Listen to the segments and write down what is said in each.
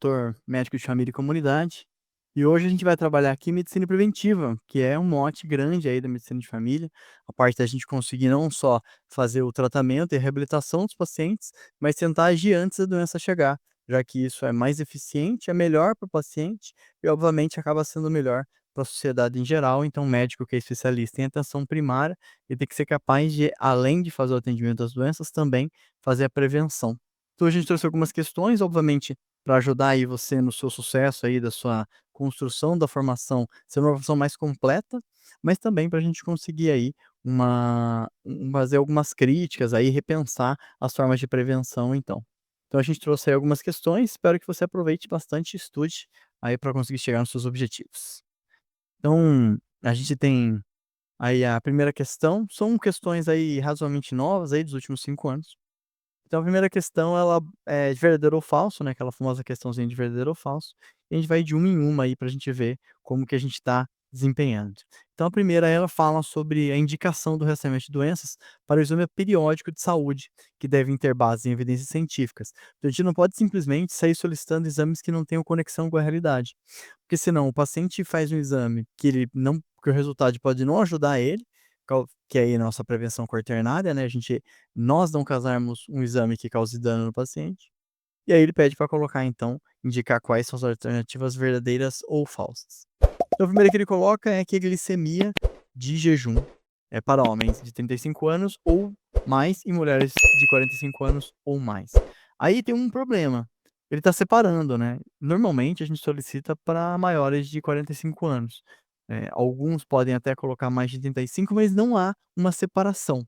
doutor médico de família e comunidade, e hoje a gente vai trabalhar aqui medicina preventiva, que é um mote grande aí da medicina de família, a parte da gente conseguir não só fazer o tratamento e a reabilitação dos pacientes, mas tentar agir antes da doença chegar, já que isso é mais eficiente, é melhor para o paciente e obviamente acaba sendo melhor para a sociedade em geral. Então o médico que é especialista em atenção primária, ele tem que ser capaz de, além de fazer o atendimento das doenças, também fazer a prevenção. Então a gente trouxe algumas questões, obviamente, para ajudar aí você no seu sucesso aí da sua construção da formação, ser uma formação mais completa, mas também para a gente conseguir aí fazer algumas críticas aí, repensar as formas de prevenção então. Então a gente trouxe aí algumas questões, espero que você aproveite bastante e estude aí para conseguir chegar nos seus objetivos. Então, a gente tem aí a primeira questão, são questões aí razoavelmente novas aí dos últimos 5 anos. Então a primeira questão ela é de verdadeiro ou falso, né, aquela famosa questãozinha de verdadeiro ou falso, e a gente vai de uma em uma aí pra gente ver como que a gente está desempenhando. Então a primeira ela fala sobre a indicação do rastreamento de doenças para o exame periódico de saúde, que devem ter base em evidências científicas. Então a gente não pode simplesmente sair solicitando exames que não tenham conexão com a realidade, porque senão o paciente faz um exame que ele não que o resultado pode não ajudar ele, que é aí a nossa prevenção quaternária, né, nós não causarmos um exame que cause dano no paciente, e aí ele pede para colocar então, indicar quais são as alternativas verdadeiras ou falsas. Então a primeira que ele coloca é que a glicemia de jejum é para homens de 35 anos ou mais e mulheres de 45 anos ou mais. Aí tem um problema, ele está separando, né, normalmente a gente solicita para maiores de 45 anos, alguns podem até colocar mais de 35, mas não há uma separação.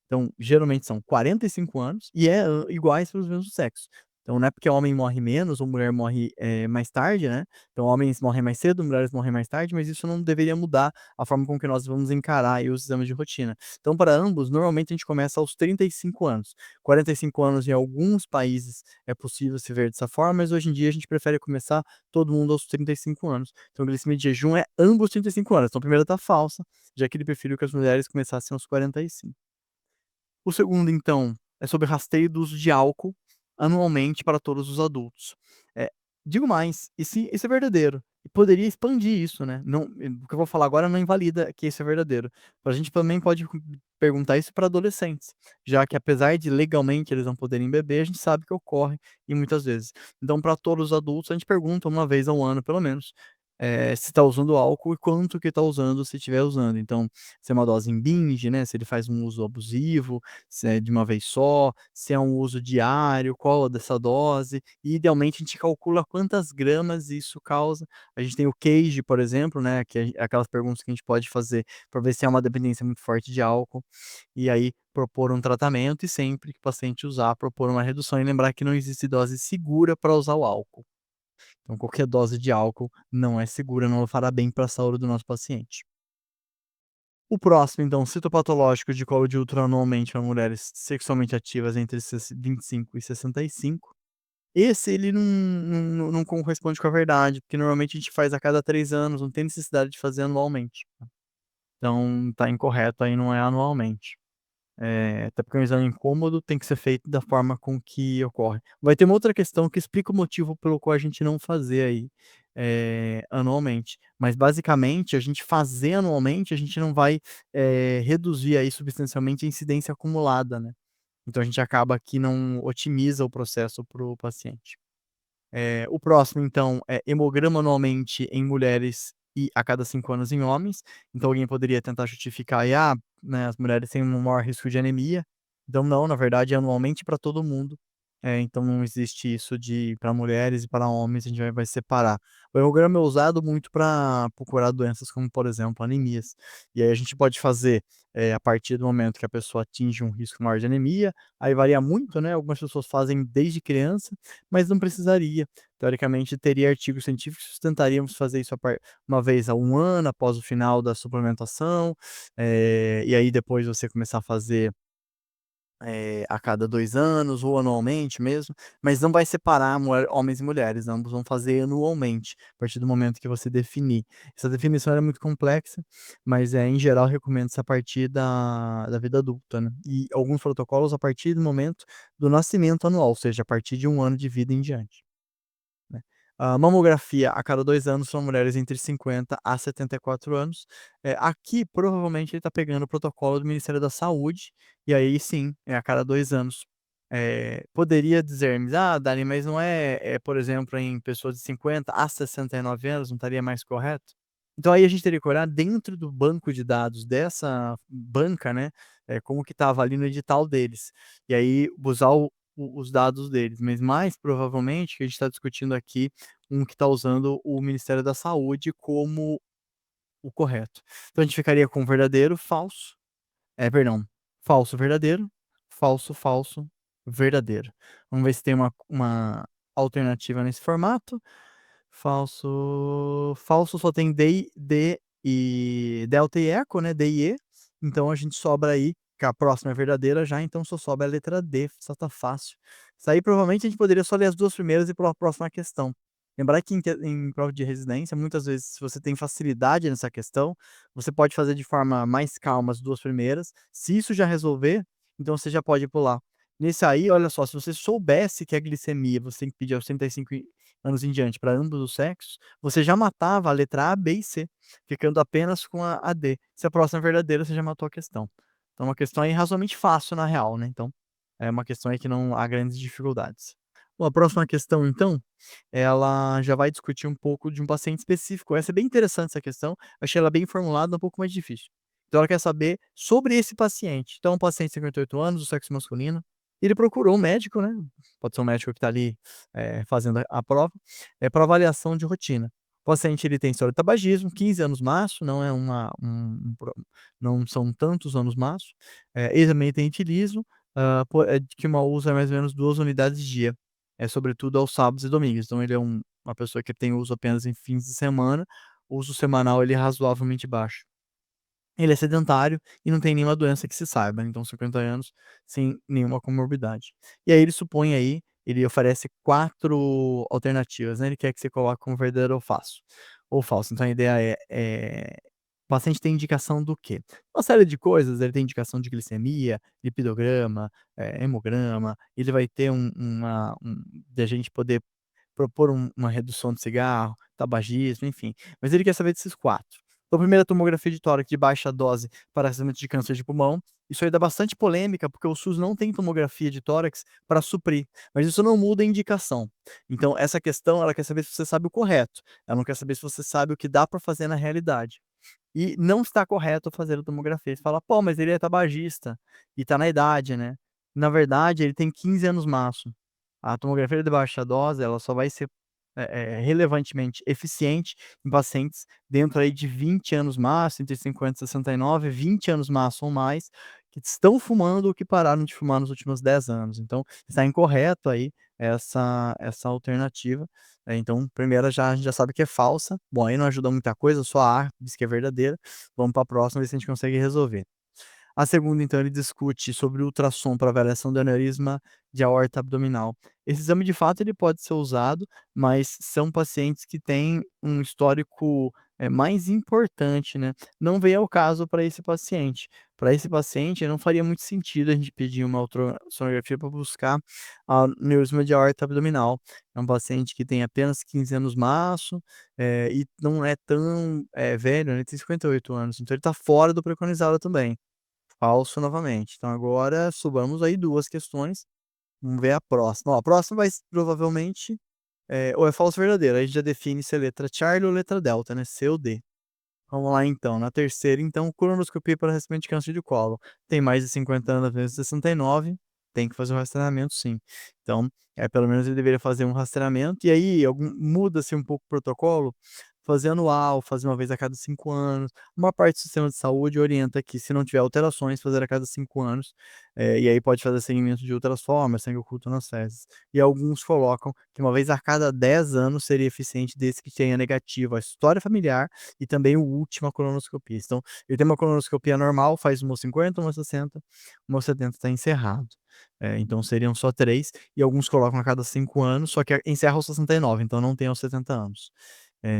Então, geralmente são 45 anos e iguais para os mesmos sexos. Então não é porque homem morre menos ou mulher morre, mais tarde, né, então homens morrem mais cedo, mulheres morrem mais tarde, mas isso não deveria mudar a forma com que nós vamos encarar aí os exames de rotina. Então para ambos, normalmente a gente começa aos 35 anos. 45 anos em alguns países é possível se ver dessa forma, mas hoje em dia a gente prefere começar todo mundo aos 35 anos. Então glicemia de jejum é ambos 35 anos, então a primeira tá falsa, já que ele preferiu que as mulheres começassem aos 45. O segundo, então, é sobre rastreio do uso de álcool anualmente para todos os adultos. Eh, digo mais, isso é verdadeiro, e poderia expandir isso, né, não o que eu vou falar agora não invalida que isso é verdadeiro. A gente também pode perguntar isso para adolescentes, já que apesar de legalmente eles não poderem beber, a gente sabe que ocorre e muitas vezes. Então para todos os adultos a gente pergunta uma vez ao ano pelo menos, se está usando álcool e quanto que está usando se estiver usando. Então, se é uma dose em binge, né, se ele faz um uso abusivo, se é de uma vez só, se é um uso diário, qual dessa dose, e idealmente a gente calcula quantas gramas isso causa. A gente tem o CAGE, por exemplo, né, que é aquelas perguntas que a gente pode fazer para ver se é uma dependência muito forte de álcool, e aí propor um tratamento e sempre que o paciente usar, propor uma redução e lembrar que não existe dose segura para usar o álcool. Então qualquer dose de álcool não é segura, não fará bem para a saúde do nosso paciente. O próximo então, citopatológico de colo de útero anualmente para mulheres sexualmente ativas entre 25 e 65. Esse ele não corresponde com a verdade, porque normalmente a gente faz a cada 3 anos, não tem necessidade de fazer anualmente. Então tá incorreto aí, não é anualmente. Até porque é um exame incômodo, tem que ser feito da forma com que ocorre. Vai ter uma outra questão que explica o motivo pelo qual a gente não fazer aí, anualmente, mas basicamente a gente fazer anualmente, a gente não vai, reduzir aí substancialmente a incidência acumulada, né. Então a gente acaba que não otimiza o processo para o paciente. O próximo então é hemograma anualmente em mulheres e a cada 5 anos em homens. Então alguém poderia tentar justificar aí: "Ah, né, as mulheres têm um maior risco de anemia". Então não, na verdade é anualmente para todo mundo. Então não existe isso de para mulheres e para homens, a gente vai separar. O hemograma é usado muito para procurar doenças como, por exemplo, anemias. E aí a gente pode fazer, a partir do momento que a pessoa atinge um risco maior de anemia, aí varia muito, né, algumas pessoas fazem desde criança, mas não precisaria. Teoricamente, teria artigos científicos que sustentaríamos fazer isso uma vez a um ano após o final da suplementação, e aí depois você começar a fazer, a cada 2 anos ou anualmente mesmo, mas não vai separar homens e mulheres, ambos vão fazer anualmente, a partir do momento que você definir. Essa definição é muito complexa, mas, em geral, recomenda-se a partir da vida adulta, né, e alguns protocolos a partir do momento do nascimento anual, ou seja, a partir de um ano de vida em diante, né. Mamografia a cada 2 anos para mulheres entre 50 a 74 anos. Aqui provavelmente ele está pegando o protocolo do Ministério da Saúde, e aí sim, é a cada 2 anos. Poderia dizer-me: "Ah, Dani, mas não por exemplo, em pessoas de 50 a 69 anos, não estaria mais correto?". Então aí a gente teria que olhar dentro do banco de dados dessa banca, né, como que estava ali no edital deles. E aí usar os dados deles, mas mais provavelmente que a gente está discutindo aqui um que está usando o Ministério da Saúde como o correto. Então a gente ficaria com verdadeiro, falso, perdão, falso, verdadeiro, falso, falso, verdadeiro. Vamos ver se tem uma alternativa nesse formato. Falso só tem delta e eco, né, D e E, então a gente sobra aí que a próxima é verdadeira já, então só sobra a letra D, só tá fácil. Isso aí provavelmente a gente poderia só ler as 2 primeiras e ir para a próxima questão. Lembrar que em prova de residência, muitas vezes, se você tem facilidade nessa questão, você pode fazer de forma mais calma as 2 primeiras, se isso já resolver, então você já pode pular. Nesse aí, olha só, se você soubesse que a glicemia você tem que pedir aos 35 anos em diante para ambos os sexos, você já matava a letra A, B e C, ficando apenas com a D. Se a próxima é verdadeira, você já matou a questão. Então é uma questão aí razoavelmente fácil na real, né, então, é uma questão aí que não há grandes dificuldades. Bom, a próxima questão então, ela já vai discutir um pouco de um paciente específico, essa é bem interessante essa questão, achei ela bem formulada, um pouco mais difícil. Então ela quer saber sobre esse paciente. Então, um paciente de 58 anos, do sexo masculino, ele procurou um médico, né, pode ser um médico que está ali, fazendo a prova, para avaliação de rotina. O paciente ele tem história de tabagismo, 15 anos maço, não é uma um pro não são tantos anos maço, ele também tem etilismo, que uma usa mais ou menos 2 unidades dia, sobretudo aos sábados e domingos. Então ele é uma pessoa que tem uso apenas em fins de semana, o uso semanal ele é razoavelmente baixo. Ele é sedentário e não tem nenhuma doença que se saiba, então 50 anos sem nenhuma comorbidade. E aí ele supõe aí, ele oferece 4 alternativas, né, ele quer que você coloque como verdadeiro ou falso. Então a ideia o paciente tem indicação do quê? Uma série de coisas, ele tem indicação de glicemia, lipidograma, hemograma, ele vai ter de a gente poder propor uma redução de cigarro, tabagismo, enfim. Mas ele quer saber desses 4. Então, a primeira tomografia de tórax de baixa dose para rastreamento de câncer de pulmão. Isso aí dá bastante polêmica, porque o SUS não tem tomografia de tórax para suprir, mas isso não muda a indicação. Então, essa questão, ela quer saber se você sabe o correto, ela não quer saber se você sabe o que dá para fazer na realidade. E não está correto fazer a tomografia. Você fala: "Pô, mas ele é tabagista e tá na idade, né". Na verdade, ele tem 15 anos maço. A tomografia de baixa dose, ela só vai ser, relevantemente eficiente em pacientes dentro aí de 20 anos maço, entre 50 e 69, 20 anos maço ou mais, que estão fumando ou que pararam de fumar nos últimos 10 anos. Então, está incorreto aí essa alternativa. Então, primeira já a gente já sabe que é falsa. Bom, aí não ajuda muita coisa, só a A diz que é verdadeira. Vamos para a próxima, ver se a gente consegue resolver. A segunda, então, ele discute sobre o ultrassom para avaliação do aneurisma de aorta abdominal. Esse exame, de fato, ele pode ser usado, mas são pacientes que têm um histórico, mais importante, né. Não vem ao caso para esse paciente. Para esse paciente, não faria muito sentido a gente pedir uma ultrassonografia para buscar aneurisma de aorta abdominal. É um paciente que tem apenas 15 anos maço, e não é tão, velho, né, ele tem 58 anos, então ele está fora do preconizado também. Falso novamente. Então agora subamos aí 2 questões, vamos ver a próxima. Ó, a próxima vai s provavelmente, ou é falso ou verdadeiro, aí a gente já define se é letra Charlie ou letra delta, né, C ou D. Vamos lá então, na terceira então, colonoscopia para rastreamento de câncer de colo. Tem mais de 50 anos, vezes 69, tem que fazer o rastreamento sim. Então, pelo menos ele deveria fazer um rastreamento, e aí muda-se um pouco o protocolo, fazer anual, fazer uma vez a cada 5 anos. Uma parte do sistema de saúde orienta que se não tiver alterações, fazer a cada 5 anos, e aí pode fazer seguimento de outras formas, sangue oculto nas fezes. E alguns colocam que uma vez a cada 10 anos seria eficiente desde que tenha negativo a história familiar e também o última colonoscopia. Então, ele tem uma colonoscopia normal, faz uma aos 50, uma aos 60, uma aos 70 está encerrado. Então seriam só 3 e alguns colocam a cada 5 anos, só que encerra aos 69, então não tem aos 70 anos.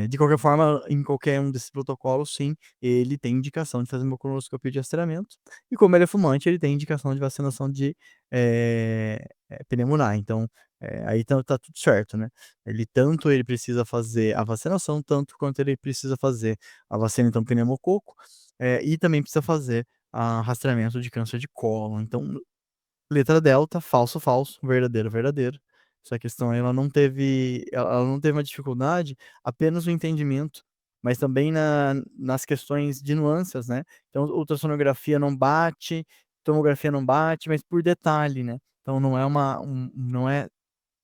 De qualquer forma, em qualquer um desses protocolos, sim, ele tem indicação de fazer uma colonoscopia de rastreamento, e como ele é fumante, ele tem indicação de vacinação de, pneumonia, então, aí tá tudo certo, né. Ele precisa fazer a vacinação, tanto quanto ele precisa fazer a vacina, então, pneumococo, e também precisa fazer a rastreamento de câncer de cólon, então letra delta, falso, falso, verdadeiro, verdadeiro. Essa questão aí ela não teve uma dificuldade, apenas o entendimento, mas também nas questões de nuances, né. Então ultrassonografia não bate, tomografia não bate, mas por detalhe, né. Então não é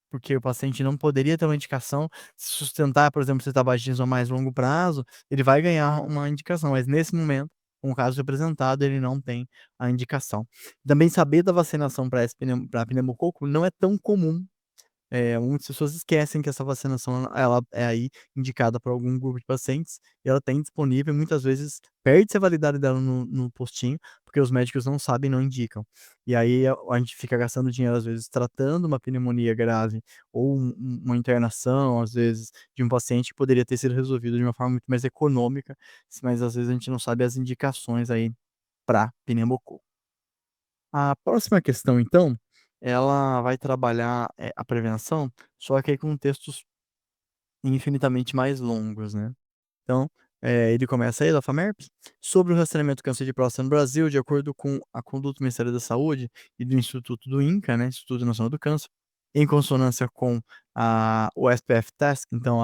porque o paciente não poderia ter uma indicação, se sustentar, por exemplo, se tabagismo a mais longo prazo, ele vai ganhar uma indicação, mas nesse momento, com o caso apresentado, ele não tem a indicação. Também saber da vacinação para pneumococo não é tão comum, muitas pessoas esquecem que essa vacinação ela é aí indicada para algum grupo de pacientes, e ela tem disponível e muitas vezes perde-se a validade dela no postinho, porque os médicos não sabem, não indicam. E aí a gente fica gastando dinheiro, às vezes, tratando uma pneumonia grave ou uma internação, às vezes, de um paciente que poderia ter sido resolvido de uma forma muito mais econômica, mas às vezes a gente não sabe as indicações aí para pneumococo. A próxima questão então, ela vai trabalhar, a prevenção, só que aí com textos infinitamente mais longos, né. Então, ele começa aí da FAMERP: "Sobre o rastreamento do câncer de próstata no Brasil, de acordo com a conduta do Ministério da Saúde e do Instituto do INCA, né, Instituto Nacional do Câncer, em consonância com o SPF Task", então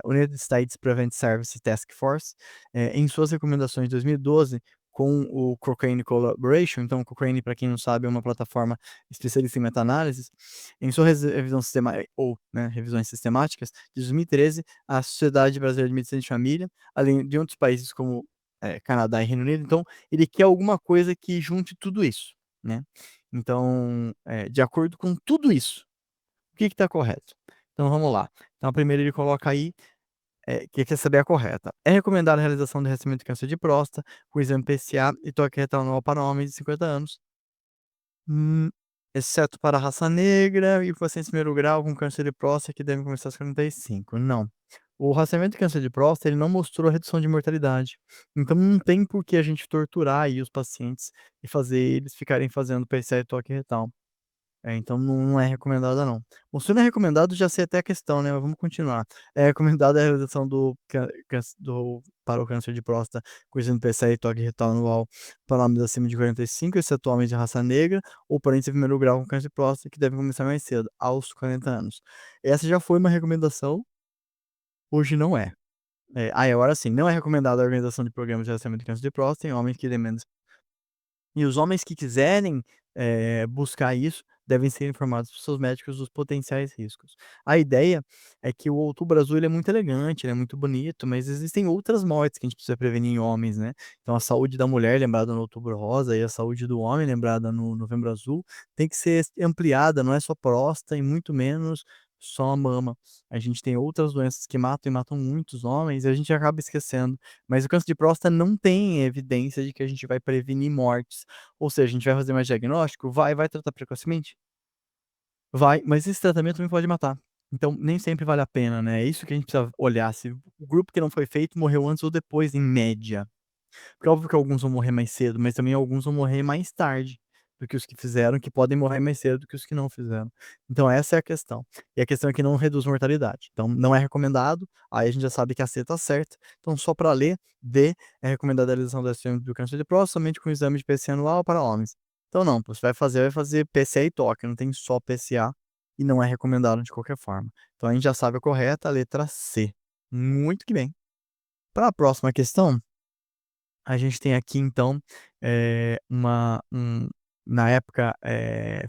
United States Prevent Service Task Force, em suas recomendações de 2012, com o Cochrane Collaboration. Então o Cochrane, para quem não sabe, é uma plataforma especialista em meta-análises, em sua revisão né, revisões sistemáticas de 2013, a Sociedade Brasileira de Medicina de Família, além de outros países como, Canadá e Reino Unido. Então, ele quer alguma coisa que junte tudo isso, né. Então, de acordo com tudo isso, o que está correto? Então vamos lá. Então primeiro ele coloca aí, que quer saber a correta. É recomendada a realização do rastreamento de câncer de próstata com exame PSA e toque retal anual para homens de 50 anos. Hum, exceto para a raça negra e pacientes de primeiro grau com câncer de próstata que devem começar aos 45. Não. O rastreamento de câncer de próstata, ele não mostrou redução de mortalidade. Então não tem por que a gente torturar aí os pacientes e fazer eles ficarem fazendo PSA e toque retal. Então não é recomendada não. O se não é recomendado, já sei até a questão, né, mas vamos continuar. É recomendada a realização do cã câncer para o câncer de próstata com exame PSA e toque retal anual para homens acima de 45, exceto homens de raça negra ou parentes de primeiro grau com câncer de próstata que devem começar mais cedo, aos 40 anos. Essa já foi uma recomendação, hoje não é. Agora sim, não é recomendada a organização de programas de rastreamento de câncer de próstata em homens que têm menos. E os homens que quiserem, buscar isso, devem ser informados por seus médicos dos potenciais riscos. A ideia é que o Outubro Azul ele é muito elegante, ele é muito bonito, mas existem outras mortes que a gente precisa prevenir em homens, né. Então a saúde da mulher lembrada no Outubro Rosa e a saúde do homem lembrada no Novembro Azul tem que ser ampliada, não é só próstata e muito menos só a mama. A gente tem outras doenças que matam e matam muitos homens e a gente acaba esquecendo. Mas o câncer de próstata não tem evidência de que a gente vai prevenir mortes. Ou seja, a gente vai fazer mais diagnóstico? Vai tratar precocemente? Vai, mas esse tratamento também pode matar. Então, nem sempre vale a pena, né, é isso que a gente precisa olhar, se o grupo que não foi feito morreu antes ou depois, em média. Porque é óbvio que alguns vão morrer mais cedo, mas também alguns vão morrer mais tarde do que os que fizeram, que podem morrer mais cedo do que os que não fizeram. Então essa é a questão. E a questão é que não reduz mortalidade. Então não é recomendado, aí a gente já sabe que a C tá certa. Então só para ler, D, é recomendada a realização do rastreamento do câncer de próstata somente com exame de PSA anual para homens. Então não, pô, você vai fazer PSA e toque, não tem só PSA e não é recomendado de qualquer forma. Então a gente já sabe a correta, a letra C. Muito que bem. Para a próxima questão, a gente tem aqui então, na época,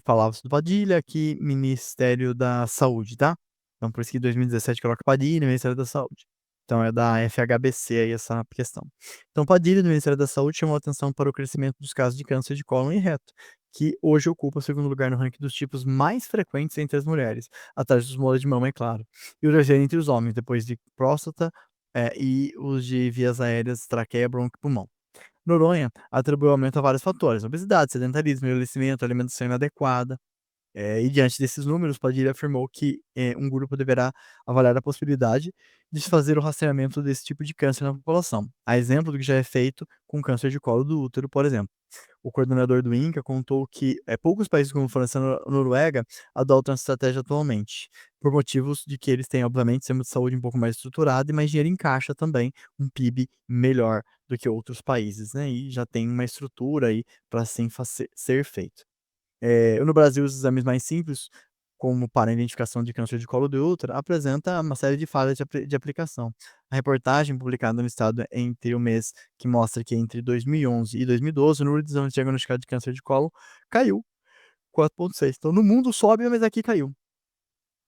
falava-se do Padilha, aqui Ministério da Saúde, tá. Então por isso que 2017 coloca Padilha, Ministério da Saúde. Então é da FHBC aí essa questão. Então Padilha, do Ministério da Saúde, chamou atenção para o crescimento dos casos de câncer de cólon e reto, que hoje ocupa o segundo lugar no ranking dos tipos mais frequentes entre as mulheres, atrás dos molas de mama, é claro, e o terceiro entre os homens, depois de próstata, e os de vias aéreas, traqueia, bronco e pulmão. Noronha atribuiu aumento a vários fatores: obesidade, sedentarismo, envelhecimento, alimentação inadequada. E diante desses números, Padilha afirmou que, um grupo deverá avaliar a possibilidade de se fazer o rastreamento desse tipo de câncer na população, a exemplo do que já é feito com câncer de colo do útero, por exemplo. O coordenador do INCA contou que, poucos países como França e Noruega adotam essa estratégia atualmente, por motivos de que eles têm, obviamente, sistema de saúde um pouco mais estruturado e mais dinheiro em caixa também, um PIB melhor do que outros países, né, e já tem uma estrutura aí para assim ser feito. No Brasil, os exames mais simples, como para a identificação de câncer de colo de útero, apresenta uma série de falhas de aplicação. A reportagem publicada no estado entre o mês que mostra que entre 2011 e 2012, o número de exames diagnosticados de câncer de colo caiu 4,6. Então, no mundo sobe, mas aqui caiu.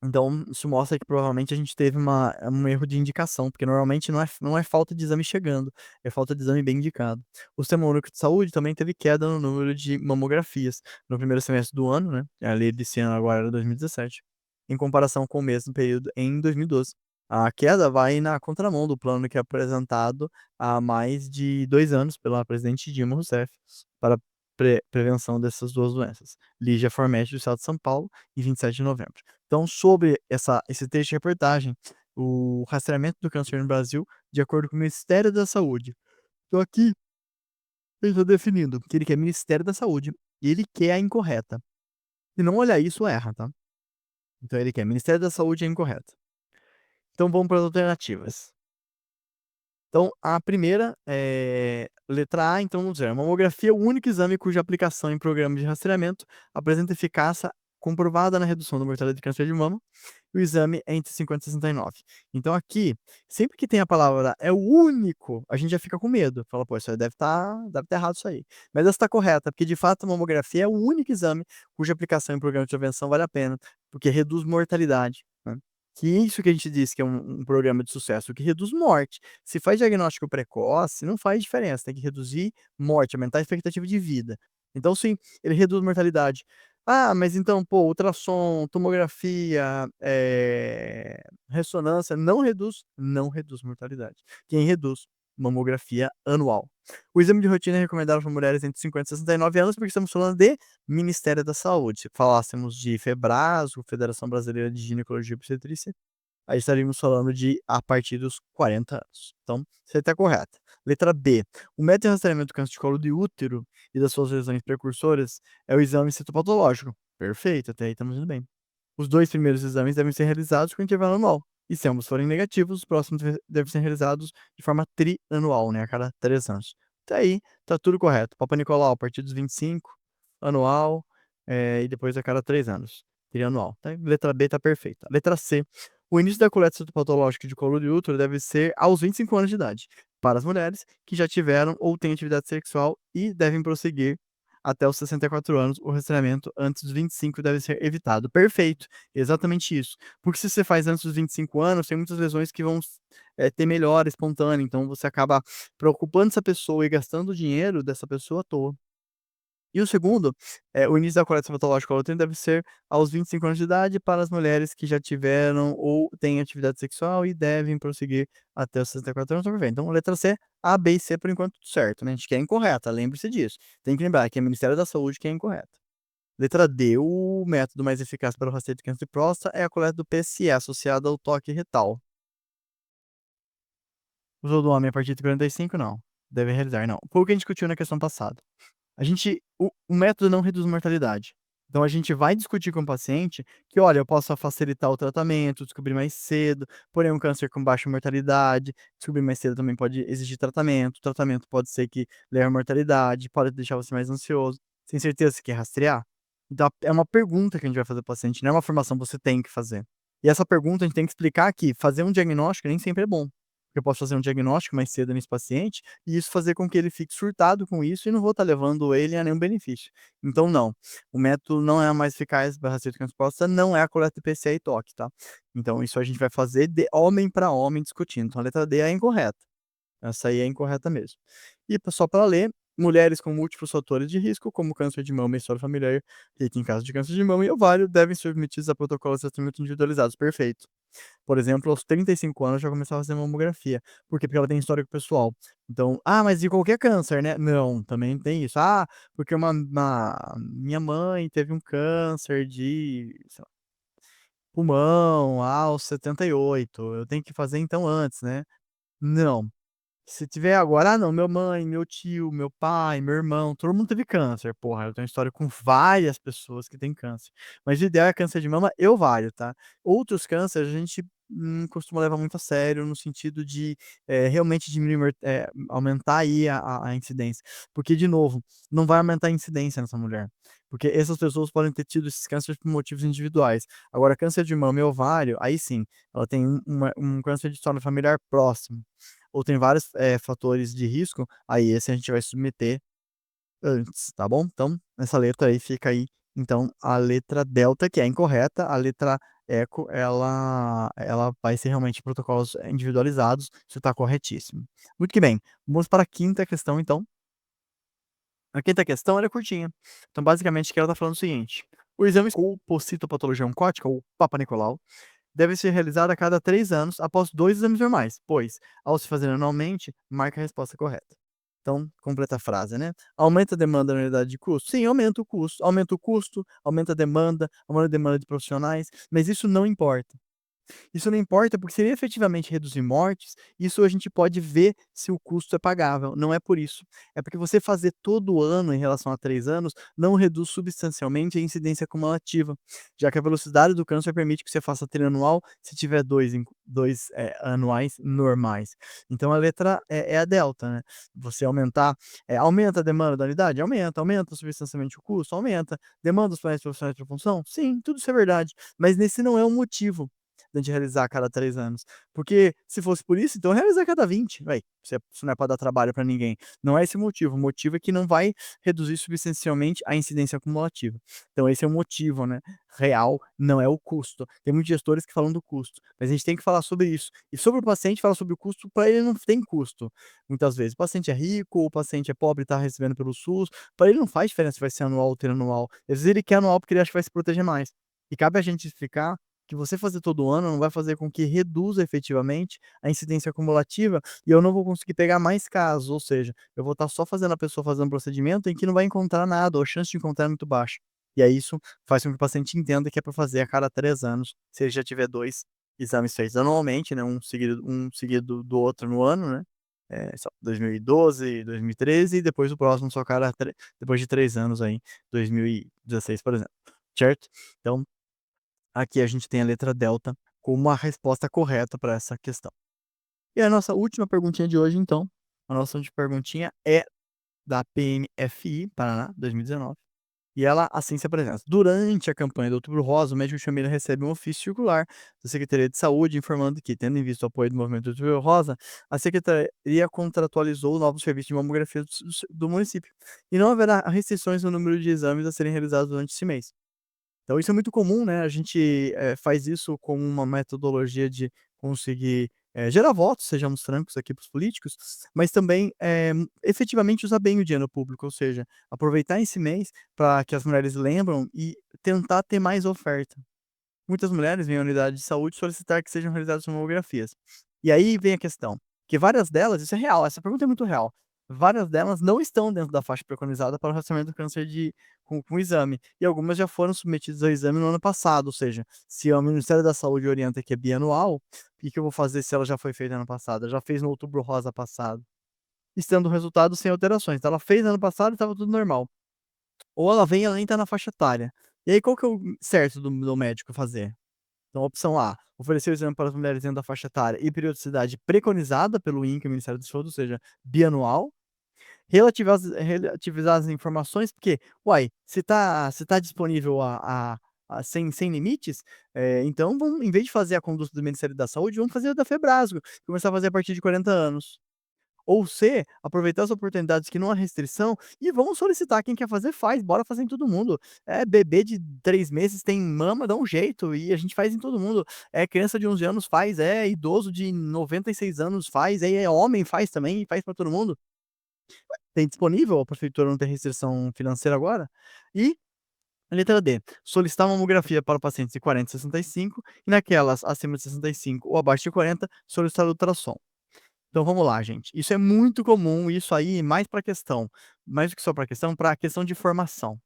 Então, isso mostra que provavelmente a gente teve um erro de indicação, porque normalmente não é falta de exame chegando, é falta de exame bem indicado. O Sistema Único de Saúde também teve queda no número de mamografias no primeiro semestre do ano, né, ali desse ano agora era 2017, em comparação com o mesmo período em 2012. A queda vai na contramão do plano que é apresentado há mais de 2 anos pela presidente Dilma Rousseff para prevenção dessas 2 doenças. Lígia Formetti, do estado de São Paulo, em 27 de novembro. Então, sobre esse texto de reportagem, o rastreamento do câncer no Brasil, de acordo com o Ministério da Saúde. Então aqui, ele está definindo que ele quer Ministério da Saúde e ele quer a incorreta. Se não olhar isso, erra, tá? Então ele quer Ministério da Saúde é incorreta. Então vamos para as alternativas. Então, a primeira, letra A, então vamos dizer, a mamografia é o único exame cuja aplicação em programas de rastreamento apresenta eficácia comprovada na redução da mortalidade de câncer de mama. O exame é entre 50 e 69. Então aqui, sempre que tem a palavra "é o único", a gente já fica com medo, fala: "Pô, isso aí deve estar errado isso aí". Mas essa está correta, porque de fato a mamografia é o único exame cuja aplicação em programa de prevenção vale a pena, porque reduz mortalidade, né. Que isso que a gente disse que é um programa de sucesso, que reduz morte. Se faz diagnóstico precoce, não faz diferença, tem que reduzir morte, aumentar a expectativa de vida. Então sim, ele reduz mortalidade. Ah, mas então, pô, ultrassom, tomografia, ressonância não reduz mortalidade. Quem reduz? Mamografia anual. O exame de rotina é recomendado para mulheres entre 50 e 69 anos, porque estamos falando de Ministério da Saúde. Se falássemos de Febraso, Federação Brasileira de Ginecologia e Obstetrícia, aí estaríamos falando de a partir dos 40 anos. Então, você está correta. Letra B. O método de rastreamento do câncer de colo de útero e das suas lesões precursoras é o exame citopatológico. Perfeito, até aí estamos indo bem. Os 2 primeiros exames devem ser realizados com intervalo anual. E se ambos forem negativos, os próximos devem ser realizados de forma trianual, né, a cada 3 anos. Até aí, tá tudo correto. Papa Nicolau, a partir dos 25, anual, e depois a cada 3 anos, trianual. Tá, letra B tá perfeita. Letra C. O início da coleta citopatológica de colo de útero deve ser aos 25 anos de idade, para as mulheres que já tiveram ou têm atividade sexual e devem prosseguir até os 64 anos. O rastreamento antes dos 25 deve ser evitado. Perfeito, exatamente isso. Porque se você faz antes dos 25 anos, tem muitas lesões que vão ter melhora espontânea, então você acaba preocupando essa pessoa e gastando o dinheiro dessa pessoa à toa. E o segundo, o início da coleta patológica ao útero deve ser aos 25 anos de idade para as mulheres que já tiveram ou têm atividade sexual e devem prosseguir até os 64 anos. Perfeito. Então, letra C, A, B e C por enquanto tudo certo, né, a gente quer incorreta, lembre-se disso. Tem que lembrar que é o Ministério da Saúde que é incorreta. Letra D, o método mais eficaz para o rastreio de câncer de próstata é a coleta do PSE associada ao toque retal. Usou do homem a partir de 45? Não. Deve realizar, não. Foi o que a gente discutiu na questão passada. O método não reduz mortalidade. Então a gente vai discutir com o paciente que: "Olha, eu posso facilitar o tratamento, descobrir mais cedo, porém um câncer com baixa mortalidade, descobrir mais cedo também pode exigir tratamento, o tratamento pode ser que leve à mortalidade, pode deixar você mais ansioso. Tem certeza que você quer rastrear?". Então é uma pergunta que a gente vai fazer para o paciente, não é uma afirmação que você tem que fazer. E essa pergunta a gente tem que explicar que fazer um diagnóstico nem sempre é bom. Eu posso fazer um diagnóstico mais cedo nesse paciente, e isso fazer com que ele fique surtado com isso e não vou estar levando ele a nenhum benefício. Então não, o método não é a mais eficaz para receita com resposta, não é a coleta de PCA e toque, tá. Então isso a gente vai fazer de homem para homem discutindo, então a letra D é incorreta, essa aí é incorreta mesmo. E só para ler, mulheres com múltiplos fatores de risco, como câncer de mama e história familiar, e que em caso de câncer de mama e ovário devem ser submetidas a protocolos de tratamento individualizados, perfeito. Por exemplo, aos 35 anos já começava a fazer mamografia. Por quê? Porque ela tem histórico pessoal. Então: "Ah, mas e qualquer câncer, né?" Não, também tem isso. "Ah, porque uma minha mãe teve um câncer de, sei lá, pulmão aos 78, eu tenho que fazer então antes, né?" Não. Se tiver agora: "Ah, não, minha mãe, meu tio, meu pai, meu irmão, todo mundo teve câncer". Porra, eu tenho história com várias pessoas que têm câncer. Mas o ideal é câncer de mama e ovário, tá. Outros cânceres a gente, costuma levar muito a sério no sentido de, realmente diminuir aumentar aí a incidência. Porque, de novo, não vai aumentar a incidência nessa mulher, porque essas pessoas podem ter tido esses cânceres por motivos individuais. Agora câncer de mama e ovário, aí sim, ela tem um câncer de história familiar próximo ou tem vários, fatores de risco, aí esse a gente vai submeter antes, tá bom? Então, nessa letra aí fica aí, então, a letra delta, que é incorreta, a letra eco, ela vai ser realmente protocolos individualizados, isso está corretíssimo. Muito que bem, vamos para a quinta questão então. A quinta questão ela é curtinha. Então, basicamente, que ela está falando o seguinte: o exame ou citopatologia oncótica, ou Papa Nicolau, deve ser realizado a cada 3 anos após 2 exames normais, pois, ao se fazer anualmente, marca a resposta correta. Então, completa a frase, né. Aumenta a demanda na unidade de custo? Sim, aumenta o custo. Aumenta o custo, aumenta a demanda de profissionais, mas isso não importa. Isso não importa, porque se ele efetivamente reduzir mortes, isso a gente pode ver se o custo é pagável, não é por isso. É porque você fazer todo ano em relação a 3 anos, não reduz substancialmente a incidência cumulativa, já que a velocidade do câncer permite que você faça trianual se tiver 2 anuais normais. Então a letra é a delta, né. Você aumentar aumenta a demanda da unidade? Aumenta. Aumenta substancialmente o custo? Aumenta. Demanda os planos profissionais para função? Sim, tudo isso é verdade, mas nesse não é o motivo da gente realizar a cada 3 anos. Porque se fosse por isso, então realizar a cada 20, ué, se não é para dar trabalho para ninguém. Não é esse o motivo é que não vai reduzir substancialmente a incidência acumulativa. Então esse é o motivo, né, real, não é o custo. Tem muitos gestores que falam do custo, mas a gente tem que falar sobre isso. E sobre o paciente, falar sobre o custo, para ele não tem custo, muitas vezes. O paciente é rico, o paciente é pobre e está recebendo pelo SUS, para ele não faz diferença se vai ser anual ou trianual. Às vezes ele quer anual porque ele acha que vai se proteger mais. E cabe a gente explicar que você fazer todo ano não vai fazer com que reduza efetivamente a incidência acumulativa e eu não vou conseguir pegar mais casos, ou seja, eu vou estar só fazendo a pessoa fazer um procedimento em que não vai encontrar nada, ou a chance de encontrar é muito baixa. E aí isso faz com que o paciente entenda que é para fazer a cada 3 anos, se ele já tiver 2 exames feitos anualmente, né, um seguido do outro no ano, né, sei lá, 2012, 2013 e depois o próximo só a cada depois de 3 anos aí, 2016, por exemplo, certo? Então aqui a gente tem a letra delta como a resposta correta para essa questão. E a nossa última perguntinha de hoje então, a nossa última perguntinha é da PMFI, Paraná, 2019, e ela assim se apresenta: "Durante a campanha do Outubro Rosa, o médico de família recebe um ofício circular da Secretaria de Saúde informando que, tendo em vista o apoio do movimento Outubro Rosa, a secretaria contratualizou novos serviços de mamografia do município, e não haverá restrições no número de exames a serem realizados durante esse mês". Então isso é muito comum, né, a gente, faz isso como uma metodologia de conseguir, gerar votos, sejamos francos aqui para os políticos, mas também, efetivamente usar bem o dinheiro público, ou seja, aproveitar esse mês para que as mulheres lembram e tentar ter mais oferta. Muitas mulheres vêm à unidade de saúde solicitar que sejam realizadas mamografias. E aí vem a questão, que várias delas isso é real, essa pergunta é muito real. Várias delas não estão dentro da faixa preconizada para o rastreamento do câncer com exame, e algumas já foram submetidas ao exame no ano passado, ou seja, se o Ministério da Saúde orienta que é bianual, o que que eu vou fazer se ela já foi feita ano passado? Ela já fez no Outubro Rosa passado, estando o resultado sem alterações. Então ela fez ano passado e estava tudo normal. Ou ela vem e ela nem está na faixa etária. E aí qual que é o certo do médico fazer? Então, opção A, oferecer o exame para as mulheres dentro da faixa etária e periodicidade preconizada pelo INCA, Ministério da Saúde, ou seja, bianual. Relativizar as informações, porque, uai, se tá disponível sem limites, então vamos, em vez de fazer a conduta do Ministério da Saúde, vamos fazer a da Febrasgo, começar a fazer a partir de 40 anos. Ou C, aproveitar as oportunidades que não há restrição e vamos solicitar, quem quer fazer faz, bora fazer em todo mundo. É bebê de 3 meses tem mama, dá um jeito e a gente faz em todo mundo. É criança de 11 anos faz, é idoso de 96 anos faz, é homem faz também e faz para todo mundo. Tem disponível, a prefeitura não tem restrição financeira agora, e Letra D, solicitar mamografia para pacientes de 40 a 65 e naquelas acima de 65 ou abaixo de 40, solicitar ultrassom. Então vamos lá, gente. Isso é muito comum, isso aí mais do que só para questão, para questão de formação.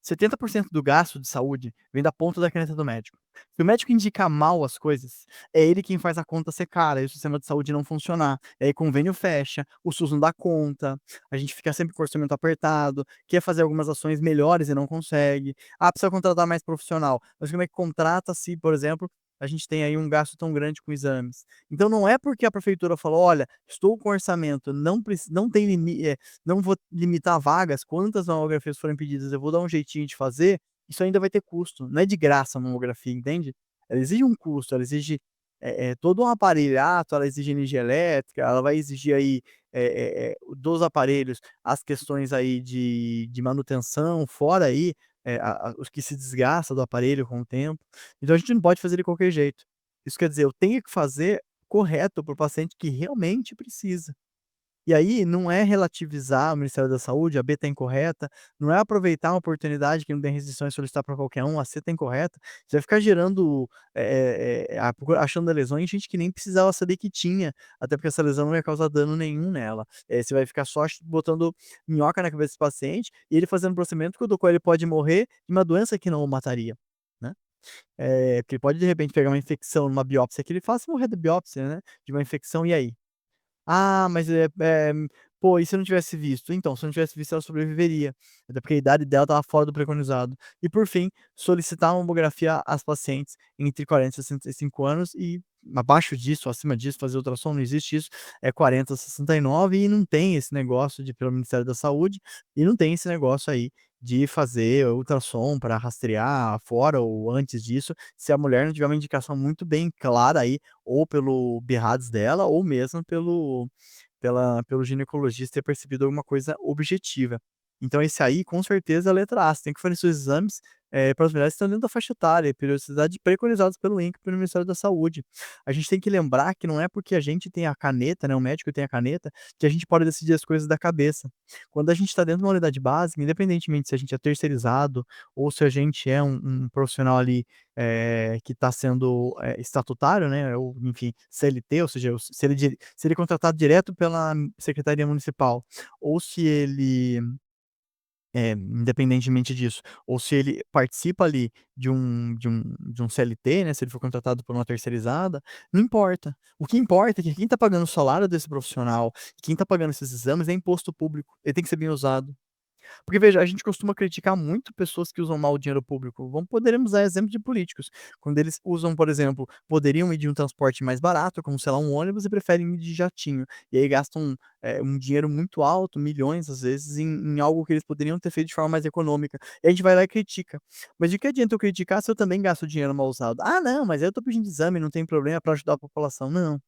70% do gasto de saúde vem da ponta da caneta do médico. Se o médico indicar mal as coisas, é ele quem faz a conta ser cara e o sistema de saúde não funcionar. E aí convênio fecha, o SUS não dá conta, a gente fica sempre com o orçamento apertado, quer fazer algumas ações melhores e não consegue. Ah, precisa contratar mais profissional. Mas como é que contrata se, por exemplo, a gente tem aí um gasto tão grande com exames? Então não é porque a prefeitura falou: "Olha, estou com orçamento, não tem não vou limitar vagas, quantas mamografias forem pedidas, eu vou dar um jeitinho de fazer", isso ainda vai ter custo, não é de graça a mamografia, entende? Ela exige um custo, ela exige, todo um aparelhato, ela exige energia elétrica, ela vai exigir aí, dos aparelhos, as questões aí de manutenção, fora aí, a os que se desgasta do aparelho com o tempo. Então a gente não pode fazer de qualquer jeito. Isso quer dizer, eu tenho que fazer correto para o paciente que realmente precisa. E aí não é relativizar o Ministério da Saúde, a B está incorreta, não é aproveitar uma oportunidade que não tem restrição e solicitar para qualquer um, a C está incorreta, você vai ficar gerando, achando lesões em gente que nem precisava saber que tinha, até porque essa lesão não ia causar dano nenhum nela. Você vai ficar só botando minhoca na cabeça do paciente, e ele fazendo um procedimento que do qual ele pode morrer de uma doença que não o mataria, né. Porque ele pode de repente pegar uma infecção numa biópsia que ele faça e morrer da biópsia, né, de uma infecção, e aí? Ah, mas pô, e se eu não tivesse visto? Então, se eu não tivesse visto, ela sobreviveria, até porque a idade dela estava fora do preconizado. E por fim, solicitar a mamografia às pacientes entre 40 e 65 anos e abaixo disso, acima disso, fazer ultrassom, não existe isso, é 40 a 69 e não tem esse negócio de pelo Ministério da Saúde, e não tem esse negócio aí de fazer ultrassom para rastrear fora ou antes disso, se a mulher não tiver uma indicação muito bem clara aí ou pelo BIRADS dela, ou mesmo pelo ginecologista ter percebido alguma coisa objetiva. Então esse aí, com certeza, é a letra A, você tem que fornecer os exames, para as mulheres que estão dentro da faixa etária, e periodicidade preconizados pelo INCA e pelo Ministério da Saúde. A gente tem que lembrar que não é porque a gente tem a caneta, né, o médico tem a caneta, que a gente pode decidir as coisas da cabeça. Quando a gente está dentro de uma unidade básica, independentemente se a gente é terceirizado ou se a gente é um profissional ali que está sendo, estatutário, né, ou enfim, CLT, ou seja, se ele é contratado direto pela secretaria municipal, ou se ele, independentemente disso, ou se ele participa ali de um CLT, né, se ele for contratado por uma terceirizada, não importa. O que importa é que quem está pagando o salário desse profissional, quem está pagando esses exames é imposto público, ele tem que ser bem usado. Porque veja, a gente costuma criticar muito pessoas que usam mal o dinheiro público. Poderemos dar exemplo de políticos, quando eles usam, por exemplo, poderiam ir de um transporte mais barato, como, sei lá, um ônibus, e preferem ir de jatinho. E aí gastam, um dinheiro muito alto, milhões às vezes, em algo que eles poderiam ter feito de forma mais econômica. E a gente vai lá e critica. Mas de que adianta eu criticar se eu também gasto dinheiro mal usado? "Ah, não, mas aí eu tô pedindo exame, não tem problema, para ajudar a população". Não.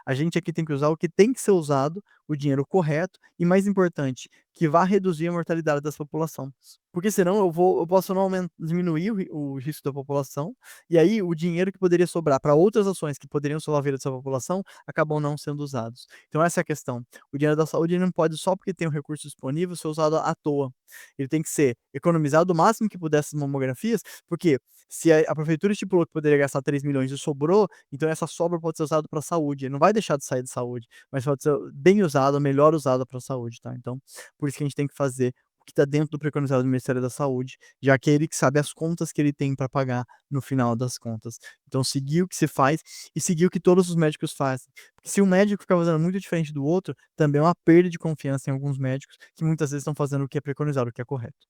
A gente aqui tem que usar o que tem que ser usado, o dinheiro correto e, mais importante, que vá reduzir a mortalidade das população. Porque senão eu posso não diminuir o risco da população, e aí o dinheiro que poderia sobrar para outras ações que poderiam salvar a vida dessa população, acabam não sendo usados. Então essa é a questão. O dinheiro da saúde ele não pode só porque tem um recurso disponível ser usado à toa. Ele tem que ser economizado o máximo que puder essas mamografias, porque se a prefeitura estipulou que poderia gastar 3 milhões e sobrou, então essa sobra pode ser usada para a saúde, ele não vai deixar de sair de saúde, mas pode ser bem usada, melhor usada para a saúde, tá. Então, por isso que a gente tem que fazer o que está dentro do preconizado do Ministério da Saúde, já que é ele que sabe as contas que ele tem para pagar no final das contas. Então seguir o que se faz e seguir o que todos os médicos fazem. Porque se um médico ficar fazendo muito diferente do outro, também é uma perda de confiança em alguns médicos, que muitas vezes estão fazendo o que é preconizado, o que é correto.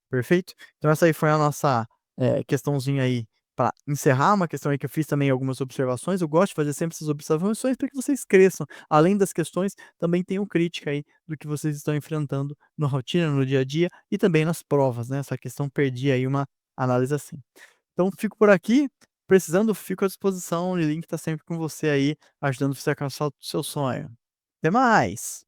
Perfeito? Então essa aí foi a nossa, questãozinha aí para encerrar, uma questão aí que eu fiz também algumas observações, eu gosto de fazer sempre essas observações para que vocês cresçam. Além das questões, também tenham crítica aí do que vocês estão enfrentando na rotina, no dia a dia e também nas provas, né, essa questão perdi aí uma análise assim. Então fico por aqui, precisando fico à disposição, o link está sempre com você aí, ajudando você a alcançar o seu sonho. Até mais.